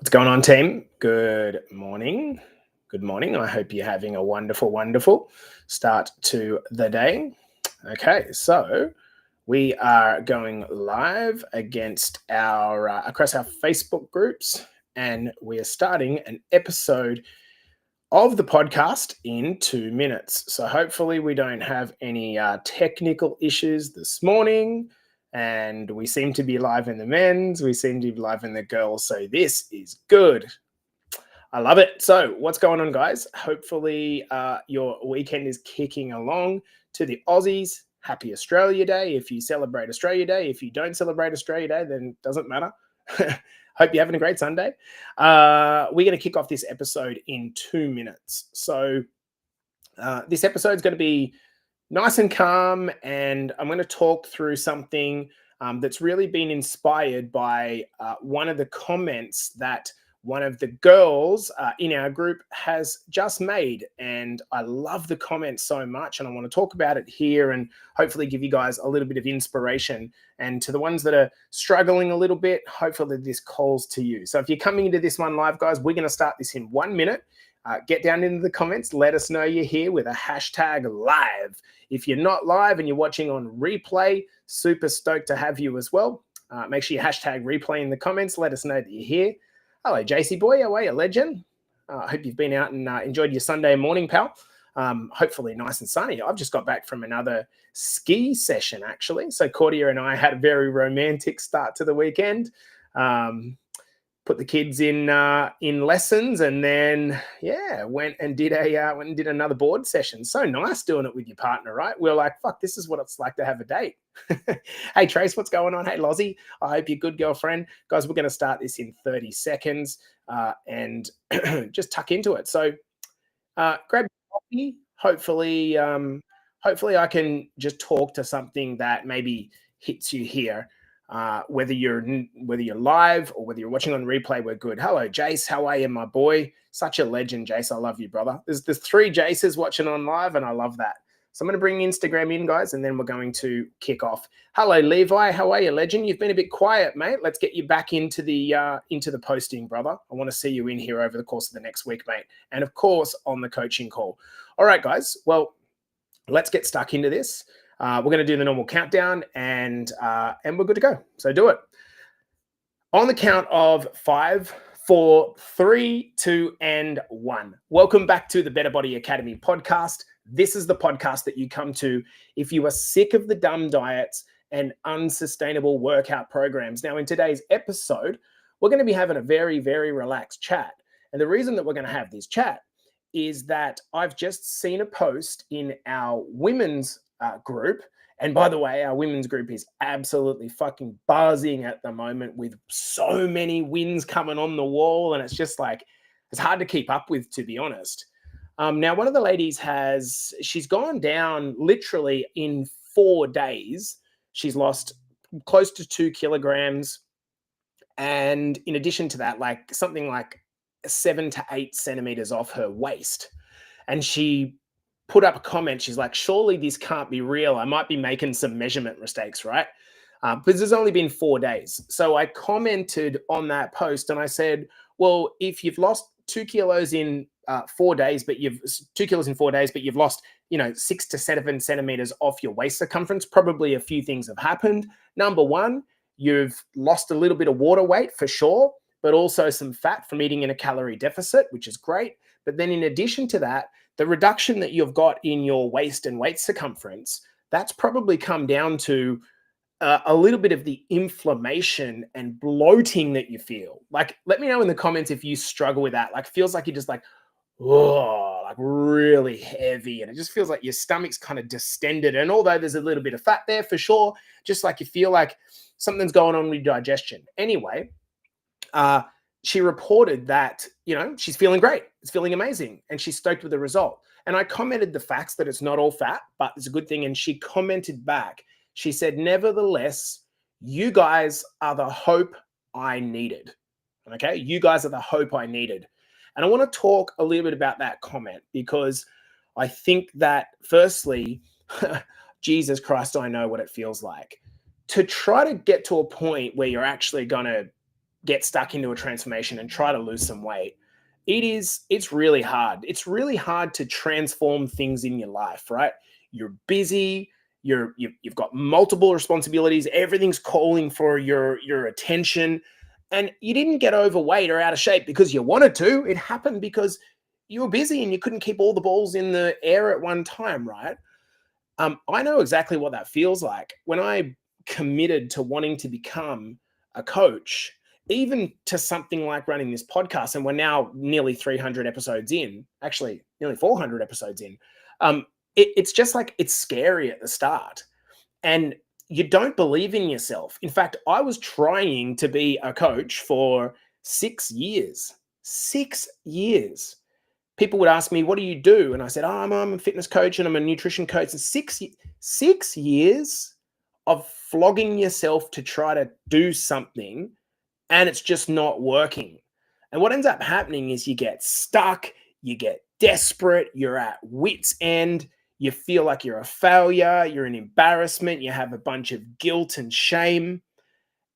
What's going on, team? Good morning. Good morning. I hope you're having a wonderful, wonderful start to the day. Okay, so we are going live against our across our Facebook groups, and we are starting an episode of the podcast in 2 minutes. So hopefully we don't have any technical issues this morning. And we seem to be live in the men's, we seem to be live in the girls. So this is good. I love it. So what's going on, guys? Hopefully your weekend is kicking along. To the Aussies, happy Australia Day. If you celebrate Australia Day, if you don't celebrate Australia Day, then it doesn't matter. Hope you're having a great Sunday. We're going to kick off this episode in 2 minutes. So this episode is going to be nice and calm, and I'm going to talk through something that's really been inspired by one of the comments that one of the girls in our group has just made. And I love the comment so much, and I want to talk about it here and hopefully give you guys a little bit of inspiration. And to the ones that are struggling a little bit, hopefully this calls to you. So if you're coming into this one live, guys, we're going to start this in 1 minute. Get down into the comments. Let us know you're here with a hashtag live. If you're not live and you're watching on replay, super stoked to have you as well. Make sure you hashtag replay in the comments. Let us know that you're here. Hello, JC boy. How are you, legend? I hope you've been out and enjoyed your Sunday morning, pal. Hopefully nice and sunny. I've just got back from another ski session, actually. So Cordia and I had a very romantic start to the weekend. Put the kids in lessons, and then went and did another board session. So nice doing it with your partner, right? We're like, fuck, this is what it's like to have a date. Hey Trace, what's going on? Hey Lozzie, I hope you're good, girlfriend. Guys, we're going to start this in 30 seconds and just tuck into it. So grab your coffee. Hopefully I can just talk to something that maybe hits you here. Whether you're live or whether you're watching on replay, we're good. Hello, Jace. How are you, my boy? Such a legend, Jace. I love you, brother. There's 3 Jaces watching on live, and I love that. So I'm going to bring Instagram in, guys, and then we're going to kick off. Hello, Levi. How are you, legend? You've been a bit quiet, mate. Let's get you back into the posting, brother. I want to see you in here over the course of the next week, mate. And of course, on the coaching call. All right, guys. Well, let's get stuck into this. We're going to do the normal countdown, and we're good to go. So do it. On the count of 5, 4, 3, 2, and 1. Welcome back to the Better Body Academy podcast. This is the podcast that you come to if you are sick of the dumb diets and unsustainable workout programs. Now, in today's episode, we're going to be having a very, very relaxed chat. And the reason that we're going to have this chat is that I've just seen a post in our women's group. And by the way, our women's group is absolutely fucking buzzing at the moment with so many wins coming on the wall. And it's just like, it's hard to keep up with, to be honest. Now, one of the ladies she's gone down literally in 4 days. She's lost close to 2 kilograms. And in addition to that, like something like 7 to 8 centimeters off her waist. And she put up a comment. She's like, surely this can't be real. I might be making some measurement mistakes, right? Because there's only been 4 days. So I commented on that post and I said, well, if you've lost 2 kilos in 4 days, but you've 2 kilos in 4 days, but you've lost, 6 to 7 centimeters off your waist circumference, probably a few things have happened. Number one, you've lost a little bit of water weight for sure, but also some fat from eating in a calorie deficit, which is great. But then in addition to that, the reduction that you've got in your waist and waist circumference, that's probably come down to a little bit of the inflammation and bloating that you feel. Like, let me know in the comments if you struggle with that. Like, feels like you're just like, oh, like really heavy. And it just feels like your stomach's kind of distended. And although there's a little bit of fat there for sure, just like you feel like something's going on with your digestion. Anyway, she reported that, she's feeling great. It's feeling amazing. And she's stoked with the result. And I commented the facts that it's not all fat, but it's a good thing. And she commented back. She said, nevertheless, you guys are the hope I needed. Okay. You guys are the hope I needed. And I want to talk a little bit about that comment because I think that firstly, Jesus Christ, I know what it feels like to try to get to a point where you're actually going to get stuck into a transformation and try to lose some weight, it's really hard. It's really hard to transform things in your life, right? You're busy, you've got multiple responsibilities, everything's calling for your attention, and you didn't get overweight or out of shape because you wanted to. It happened because you were busy and you couldn't keep all the balls in the air at one time, right? I know exactly what that feels like. When I committed to wanting to become a coach, even to something like running this podcast, and we're now nearly 300 episodes in, actually nearly 400 episodes in. It's just like it's scary at the start, and you don't believe in yourself. In fact, I was trying to be a coach for 6 years. 6 years. People would ask me, "What do you do?" And I said, "Oh, I'm a fitness coach and I'm a nutrition coach." And 6 years of flogging yourself to try to do something, and it's just not working. And what ends up happening is you get stuck, you get desperate, you're at wit's end, you feel like you're a failure, you're an embarrassment, you have a bunch of guilt and shame.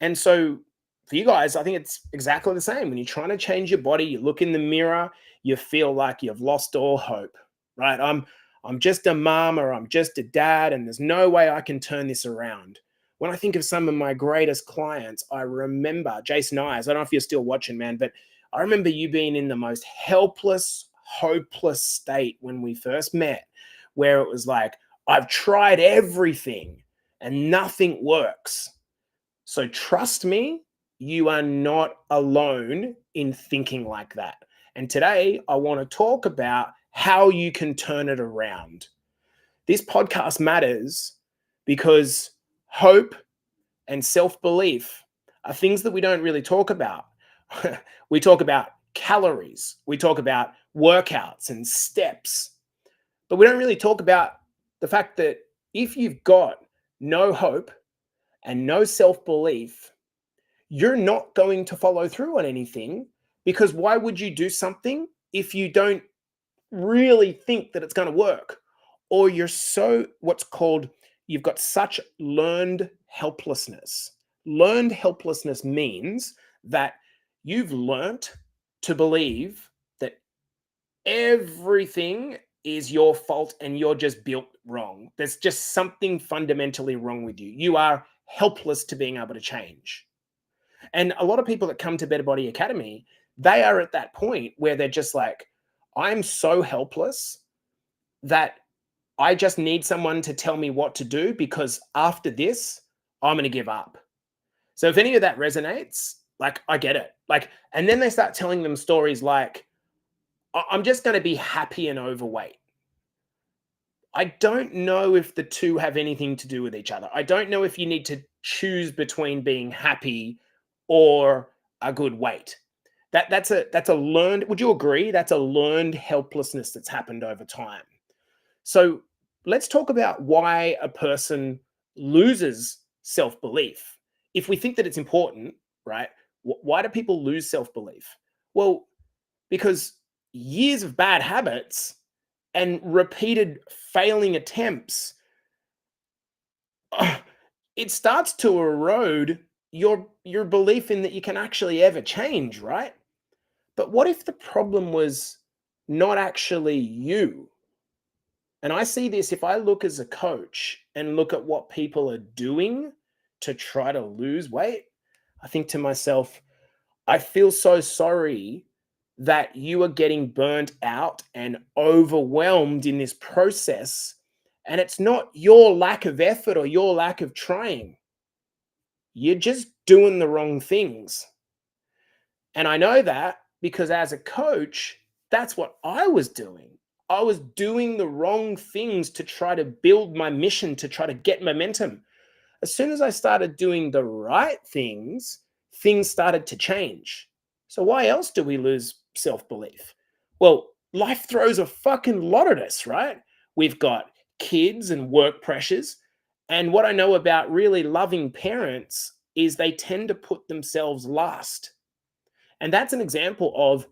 And so for you guys, I think it's exactly the same. When you're trying to change your body, you look in the mirror, you feel like you've lost all hope, right? I'm just a mom or I'm just a dad, and there's no way I can turn this around. When I think of some of my greatest clients, I remember Jason Eyes. I don't know if you're still watching, man, but I remember you being in the most helpless, hopeless state when we first met, where it was like, I've tried everything and nothing works. So trust me, you are not alone in thinking like that. And today I want to talk about how you can turn it around. This podcast matters because hope and self belief are things that we don't really talk about. We talk about calories, we talk about workouts and steps, but we don't really talk about the fact that if you've got no hope and no self belief, you're not going to follow through on anything, because why would you do something if you don't really think that it's going to work? Or you're so what's called, you've got such learned helplessness. Learned helplessness means that you've learnt to believe that everything is your fault and you're just built wrong. There's just something fundamentally wrong with you. You are helpless to being able to change. And a lot of people that come to Better Body Academy, they are at that point where they're just like, I'm so helpless that I just need someone to tell me what to do, because after this, I'm going to give up. So if any of that resonates, like, I get it. Like, and then they start telling them stories like, I'm just going to be happy and overweight. I don't know if the two have anything to do with each other. I don't know if you need to choose between being happy or a good weight. That's a learned, would you agree? That's a learned helplessness that's happened over time. So let's talk about why a person loses self-belief. If we think that it's important, right? Why do people lose self-belief? Well, because years of bad habits and repeated failing attempts, it starts to erode your belief in that you can actually ever change, right? But what if the problem was not actually you? And I see this, if I look as a coach and look at what people are doing to try to lose weight, I think to myself, I feel so sorry that you are getting burnt out and overwhelmed in this process. And it's not your lack of effort or your lack of trying. You're just doing the wrong things. And I know that because as a coach, that's what I was doing. I was doing the wrong things to try to build my mission, to try to get momentum. As soon as I started doing the right things started to change. So why else do we lose self-belief? Well, life throws a fucking lot at us, right? We've got kids and work pressures. And what I know about really loving parents is they tend to put themselves last. And that's an example of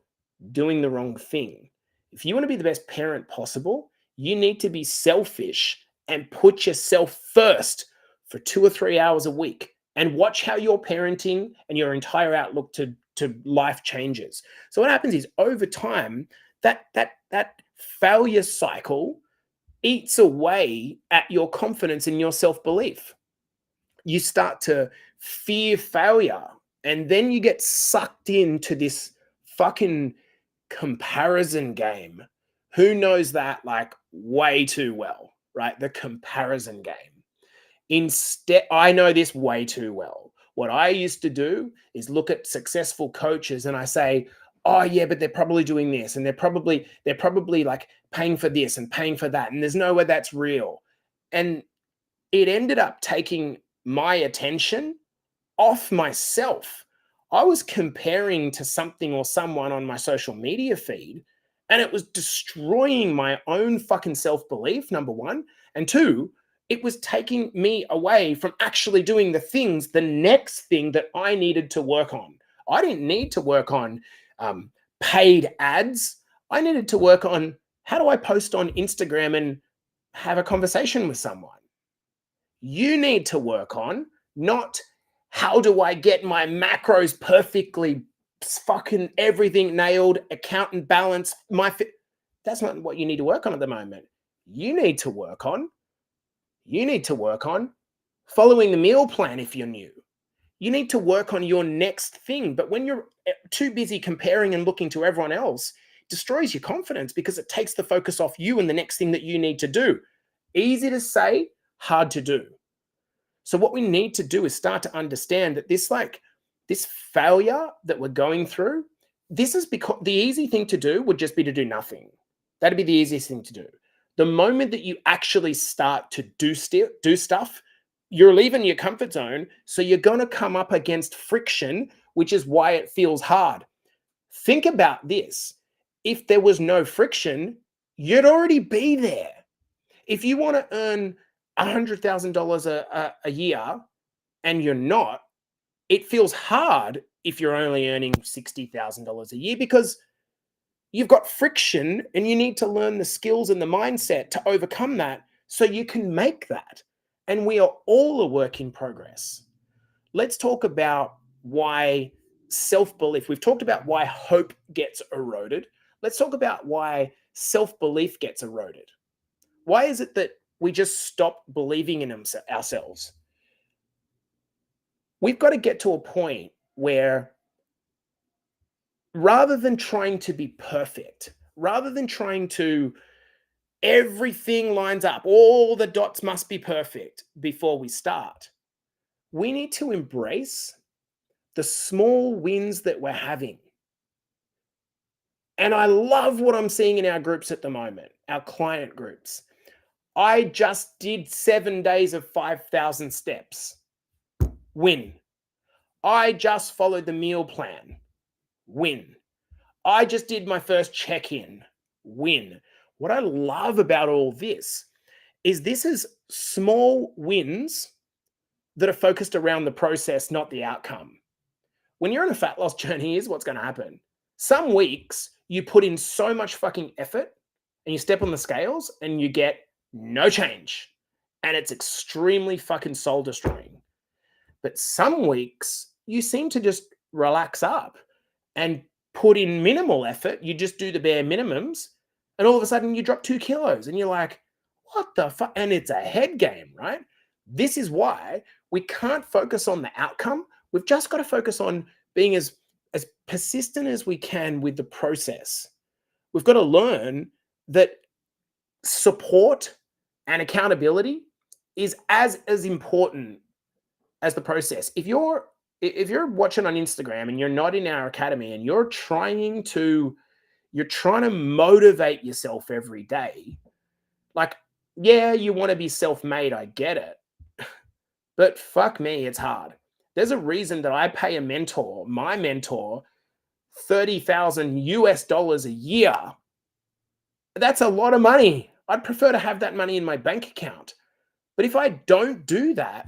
doing the wrong thing. If you want to be the best parent possible, you need to be selfish and put yourself first for 2 or 3 hours a week. and watch how your parenting and your entire outlook to life changes. So what happens is over time, that failure cycle eats away at your confidence and your self-belief. You start to fear failure, and then you get sucked into this fucking comparison game. Who knows that like way too well, right? The comparison game. Instead, I know this way too well. What I used to do is look at successful coaches and I say, "Oh yeah, but they're probably doing this and they're probably like paying for this and paying for that and there's no way that's real." And it ended up taking my attention off myself. I was comparing to something or someone on my social media feed, and it was destroying my own fucking self belief, number one. And two, it was taking me away from actually doing the next thing that I needed to work on. I didn't need to work on paid ads. I needed to work on how do I post on Instagram and have a conversation with someone. You need to work on, not how do I get my macros perfectly, fucking everything nailed, accountant balance, that's not what you need to work on at the moment. You need to work on following the meal plan if you're new. You need to work on your next thing. But when you're too busy comparing and looking to everyone else, it destroys your confidence because it takes the focus off you and the next thing that you need to do. Easy to say, hard to do. So what we need to do is start to understand that this failure that we're going through, this is because the easy thing to do would just be to do nothing. That'd be the easiest thing to do. The moment that you actually start to do stuff, you're leaving your comfort zone. So you're going to come up against friction, which is why it feels hard. Think about this. If there was no friction, you'd already be there. If you want to earn $100,000 a year and you're not, it feels hard if you're only earning $60,000 a year because you've got friction and you need to learn the skills and the mindset to overcome that so you can make that. And we are all a work in progress. Let's talk about why self-belief, we've talked about why hope gets eroded. Let's talk about why self-belief gets eroded. Why is it that we just stop believing in ourselves? We've got to get to a point where rather than trying to be perfect, rather than trying to everything lines up, all the dots must be perfect before we start, we need to embrace the small wins that we're having. And I love what I'm seeing in our groups at the moment, our client groups. I just did 7 days of 5,000 steps. Win. I just followed the meal plan. Win. I just did my first check-in. Win. What I love about all this is small wins that are focused around the process, not the outcome. When you're on a fat loss journey, here's what's going to happen. Some weeks you put in so much fucking effort and you step on the scales and you get no change. And it's extremely fucking soul destroying. But some weeks you seem to just relax up and put in minimal effort. You just do the bare minimums. And all of a sudden you drop 2 kilos and you're like, what the fuck? And it's a head game, right? This is why we can't focus on the outcome. We've just got to focus on being as persistent as we can with the process. We've got to learn that support and accountability is as important as the process. If you're watching on Instagram and you're not in our academy and you're trying to motivate yourself every day, like, yeah, you want to be self-made, I get it. But fuck me, it's hard. There's a reason that I pay my mentor, $30,000 a year. That's a lot of money. I'd prefer to have that money in my bank account. But if I don't do that,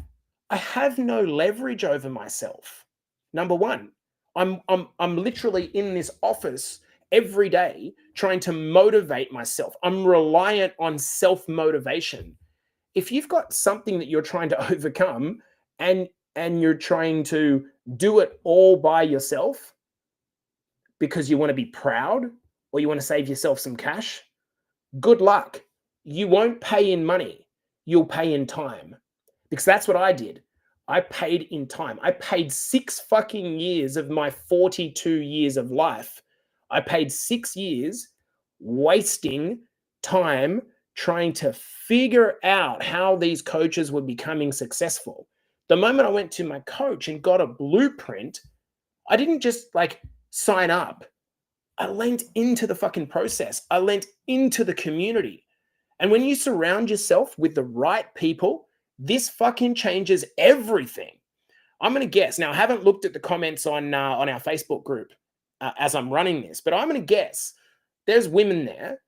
I have no leverage over myself. Number one, I'm literally in this office every day trying to motivate myself. I'm reliant on self-motivation. If you've got something that you're trying to overcome and and you're trying to do it all by yourself because you want to be proud or you want to save yourself some cash, good luck. You won't pay in money. You'll pay in time. Because that's what I did. I paid in time. I paid 6 fucking years of my 42 years of life. I paid 6 years wasting time trying to figure out how these coaches were becoming successful. The moment I went to my coach and got a blueprint, I didn't just like sign up. I lent into the fucking process. I lent into the community. And when you surround yourself with the right people, this fucking changes everything. I'm going to guess. Now, I haven't looked at the comments on our Facebook group as I'm running this, but I'm going to guess there's women there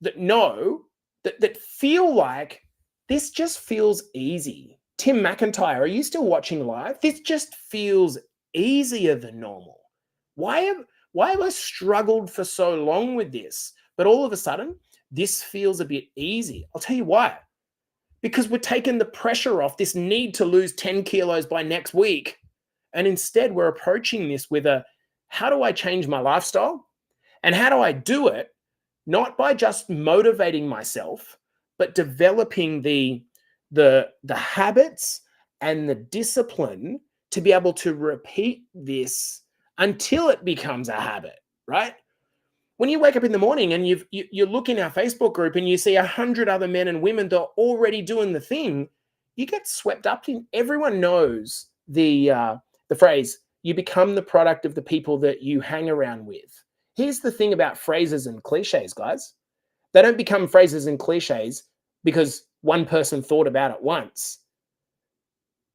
that know that feel like this just feels easy. Tim McIntyre, are you still watching live? This just feels easier than normal. Why have I struggled for so long with this? But all of a sudden, this feels a bit easy. I'll tell you why. Because we're taking the pressure off this need to lose 10 kilos by next week. And instead, we're approaching this with how do I change my lifestyle? And how do I do it? Not by just motivating myself, but developing the habits and the discipline to be able to repeat this until it becomes a habit, right? When you wake up in the morning and you look in our Facebook group and you see 100 other men and women that are already doing the thing, you get swept up in. Everyone knows the phrase, you become the product of the people that you hang around with. Here's the thing about phrases and cliches, guys. They don't become phrases and cliches because one person thought about it once.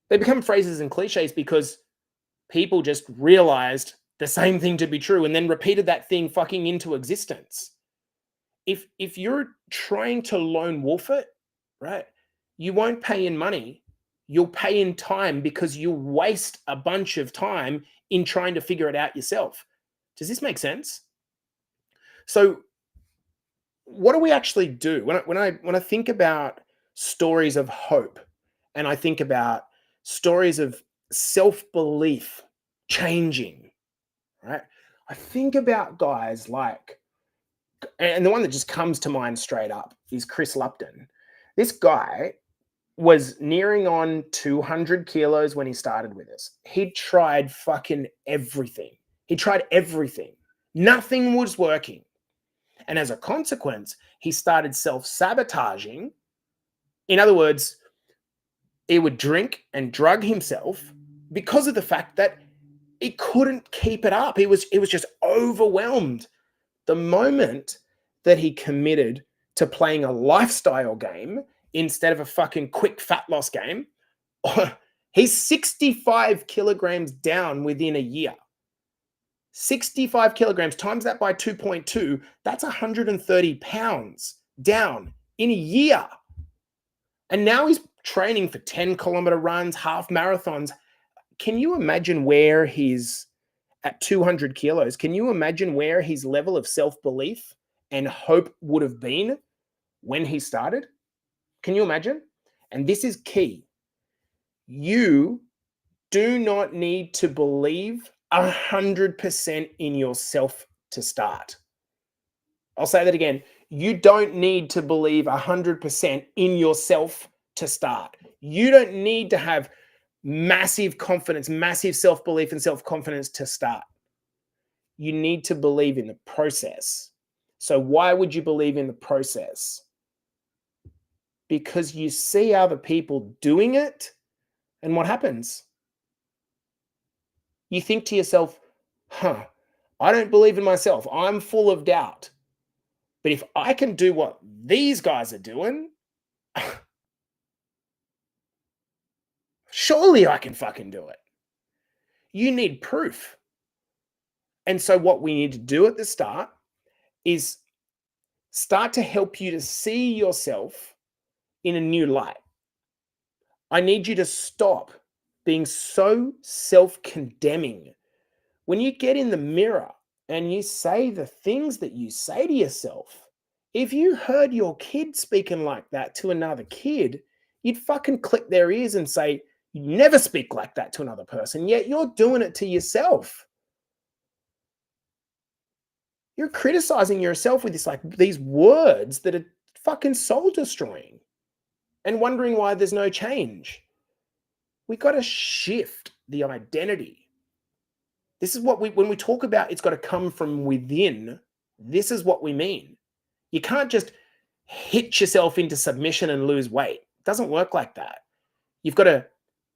They become phrases and cliches because people just realized the same thing to be true and then repeated that thing fucking into existence. If you're trying to lone wolf it, right, you won't pay in money. You'll pay in time because you'll waste a bunch of time in trying to figure it out yourself. Does this make sense? So what do we actually do? When I think about stories of hope and I think about stories of self-belief changing, right? I think about guys like, and the one that just comes to mind straight up is Chris Lupton. This guy was nearing on 200 kilos when he started with us. He tried fucking everything. He tried everything. Nothing was working. And as a consequence, he started self-sabotaging. In other words, he would drink and drug himself because of the fact that he couldn't keep it up. He was just overwhelmed. The moment that he committed to playing a lifestyle game instead of a fucking quick fat loss game, he's 65 kilograms down within a year. 65 kilograms, times that by 2.2, that's 130 pounds down in a year. And now he's training for 10-kilometer runs, half marathons. Can you imagine where he's at 200 kilos? Can you imagine where his level of self-belief and hope would have been when he started? Can you imagine? And this is key. You do not need to believe 100% in yourself to start. I'll say that again. You don't need to believe 100% in yourself to start. You don't need to have massive confidence, massive self-belief and self-confidence to start. You need to believe in the process. So why would you believe in the process? Because you see other people doing it, and what happens? You think to yourself, I don't believe in myself. I'm full of doubt. But if I can do what these guys are doing, surely I can fucking do it. You need proof. And so what we need to do at the start is start to help you to see yourself in a new light. I need you to stop being so self-condemning. When you get in the mirror and you say the things that you say to yourself, if you heard your kid speaking like that to another kid, you'd fucking click their ears and say, You never speak like that to another person, yet you're doing it to yourself. You're criticizing yourself with these words that are fucking soul destroying and wondering why there's no change. We got to shift the identity. This is what when we talk about it's got to come from within, this is what we mean. You can't just hit yourself into submission and lose weight. It doesn't work like that. You've got to,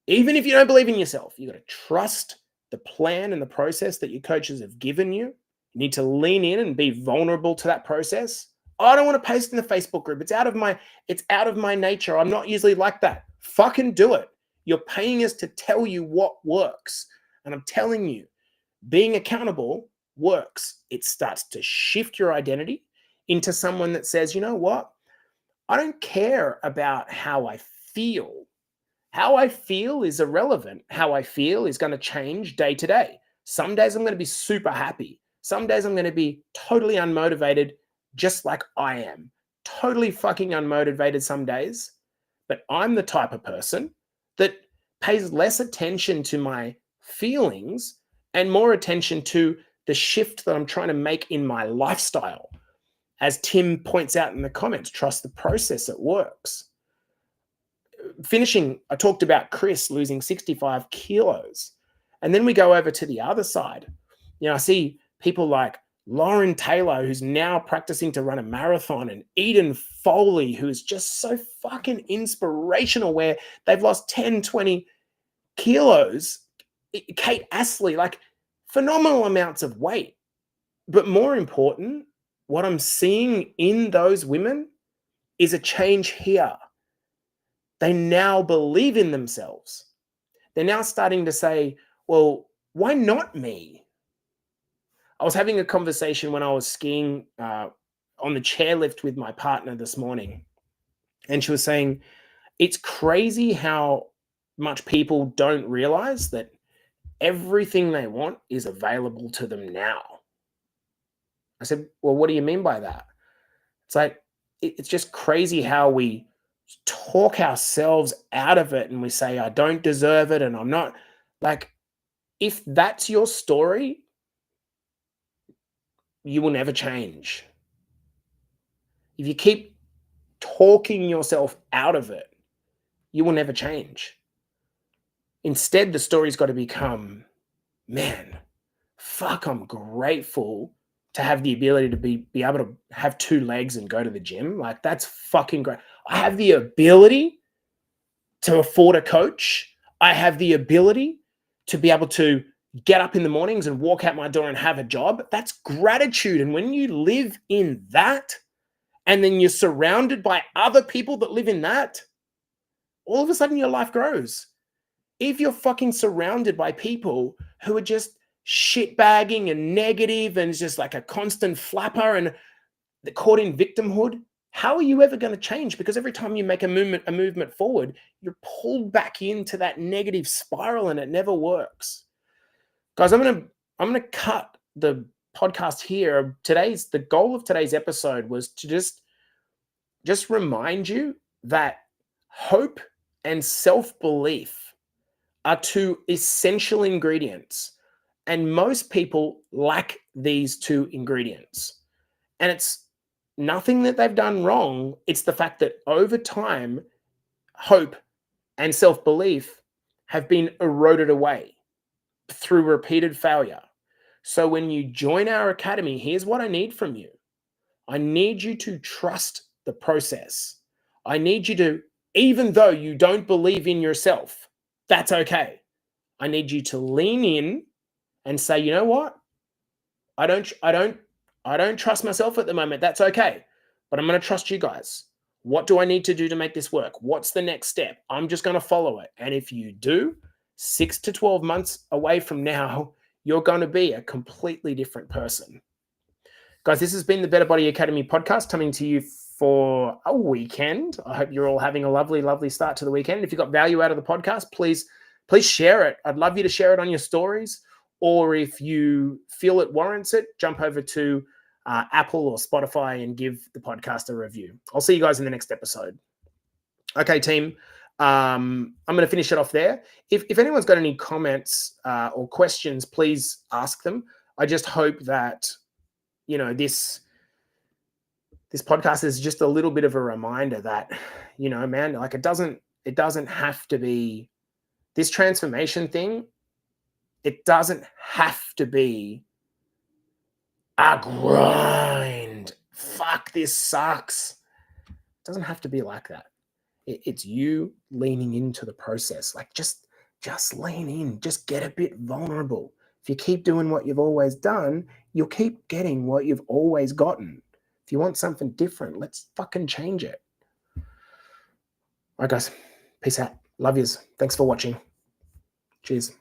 even if you don't believe in yourself, you've got to trust the plan and the process that your coaches have given you. You need to lean in and be vulnerable to that process. Oh, I don't want to post in the Facebook group. It's out of my nature. I'm not usually like that. Fucking do it. You're paying us to tell you what works. And I'm telling you, being accountable works. It starts to shift your identity into someone that says, you know what? I don't care about how I feel. How I feel is irrelevant. How I feel is going to change day to day. Some days I'm going to be super happy. Some days I'm going to be totally unmotivated, just like I am. Totally fucking unmotivated some days. But I'm the type of person that pays less attention to my feelings and more attention to the shift that I'm trying to make in my lifestyle. As Tim points out in the comments, trust the process, it works. Finishing, I talked about Chris losing 65 kilos. And then we go over to the other side. You know, I see people like Lauren Taylor, who's now practicing to run a marathon, and Eden Foley, who is just so fucking inspirational, where they've lost 10, 20 kilos. Kate Astley, like phenomenal amounts of weight. But more important, what I'm seeing in those women is a change here. They now believe in themselves. They're now starting to say, well, why not me? I was having a conversation when I was skiing on the chairlift with my partner this morning. And she was saying, it's crazy how much people don't realize that everything they want is available to them now. I said, well, what do you mean by that? It's like, it's just crazy how we talk ourselves out of it and we say, I don't deserve it and I'm not. Like, if that's your story, you will never change. If you keep talking yourself out of it, you will never change. Instead, the story's got to become, man, fuck, I'm grateful to have the ability to be able to have two legs and go to the gym. Like, that's fucking great. I have the ability to afford a coach. I have the ability to be able to get up in the mornings and walk out my door and have a job. That's gratitude. And when you live in that, and then you're surrounded by other people that live in that, all of a sudden your life grows. If you're fucking surrounded by people who are just shitbagging and negative and just like a constant flapper and they're caught in victimhood, how are you ever going to change? Because every time you make a movement forward, you're pulled back into that negative spiral and it never works. Guys, I'm gonna cut the podcast here. The goal of today's episode was to just remind you that hope and self-belief are two essential ingredients. And most people lack these two ingredients. And it's nothing that they've done wrong. It's the fact that over time, hope and self-belief have been eroded away through repeated failure. So when you join our academy, here's what I need from you. I need you to trust the process. I need you to, even though you don't believe in yourself, that's okay. I need you to lean in and say, you know what? I don't trust myself at the moment. That's okay. But I'm going to trust you guys. What do I need to do to make this work? What's the next step? I'm just going to follow it. And if you do, 6 to 12 months away from now, you're going to be a completely different person. Guys, this has been the Better Body Academy podcast coming to you for a weekend. I hope you're all having a lovely, lovely start to the weekend. If you got value out of the podcast, please share it. I'd love you to share it on your stories. Or if you feel it warrants it, jump over to Apple or Spotify and give the podcast a review. I'll see you guys in the next episode. Okay, team. I'm going to finish it off there. If anyone's got any comments or questions, please ask them. I just hope that, you know, this podcast is just a little bit of a reminder that, you know, man, like it doesn't have to be this transformation thing. It doesn't have to be a grind. Fuck, this sucks. It doesn't have to be like that. It's you leaning into the process. Like just lean in, just get a bit vulnerable. If you keep doing what you've always done, you'll keep getting what you've always gotten. If you want something different, let's fucking change it. All right, guys. Peace out. Love yous. Thanks for watching. Cheers.